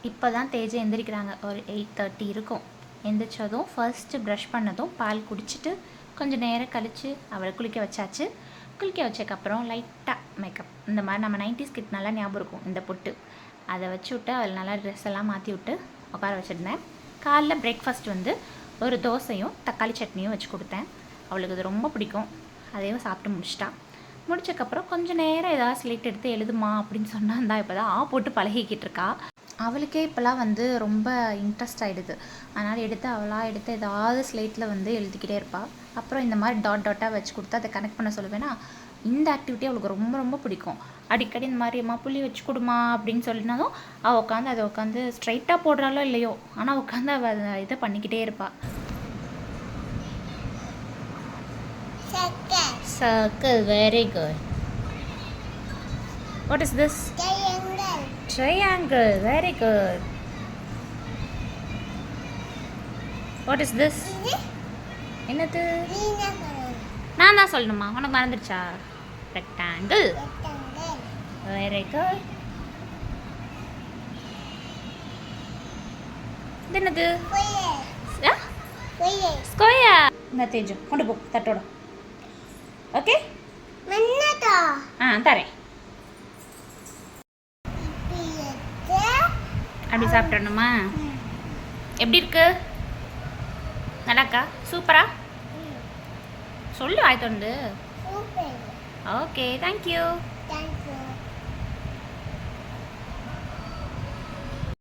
இப்போ தான் தேஜை எந்திரிக்கிறாங்க. ஒரு 8:30 இருக்கும். எந்திரிச்சதும் ஃபர்ஸ்ட்டு ப்ரஷ் பண்ணதும் பால் குடிச்சிட்டு கொஞ்சம் நேரம் கழித்து அவளை குளிக்க வச்சாச்சு. குளிக்க வச்சதுக்கப்புறம் லைட்டாக மேக்கப், இந்த மாதிரி நம்ம 90s கிட் நல்லா ஞாபகம் இருக்கும் இந்த பொட்டு, அதை வச்சு விட்டு அவள் நல்லா ட்ரெஸ் எல்லாம் மாற்றி விட்டு உட்கார வச்சுருந்தேன். காலைல பிரேக்ஃபாஸ்ட் வந்து ஒரு தோசையும் தக்காளி சட்னியும் வச்சு கொடுத்தேன். அவளுக்கு அது ரொம்ப பிடிக்கும். அதையும் சாப்பிட்டு முடிச்சிட்டா. முடிச்சதுக்கப்புறம் கொஞ்சம் நேரம் ஏதாவது ஸ்லேட் எடுத்து எழுதுமா அப்படின்னு சொன்னால் தான் இப்போ தான் போட்டு பழகிக்கிட்டு இருக்கா. அவளுக்கே இப்போலாம் வந்து ரொம்ப இன்ட்ரெஸ்ட் ஆகிடுது. அதனால் அவளாக எடுத்து ஏதாவது ஸ்லேட்டில் வந்து எழுதிக்கிட்டே இருப்பாள். அப்புறம் இந்த மாதிரி டாட்டாக வச்சு கொடுத்து அதை கனெக்ட் பண்ண சொல்லுவேன்னா இந்த ஆக்டிவிட்டி அவளுக்கு ரொம்ப ரொம்ப பிடிக்கும். அடிக்கடி இந்த மாதிரி அம்மா புள்ளி வச்சு கொடுமா அப்படின்னு சொல்லினாலும் அவள் உட்காந்து ஸ்ட்ரைட்டாக போடுறாளோ இல்லையோ, ஆனால் உட்காந்து அவள் இதை பண்ணிக்கிட்டே இருப்பாள். Circle, very good. What is this? Triangle, very good. What is this? என்னது? நான் தான் சொல்லணுமா? உனக்கு மறந்துடுச்சா? Rectangle. Very good. இது என்னது? Square. இந்த தேஜு கொண்டு போ தட்டோட. ஓகே? தரேன். அப்படி சாப்பிட்றணுமா? எப்படி இருக்கு? நல்லாக்கா? சூப்பரா? சொல்லு ஆயிட்டு வந்து. Okay, thank you.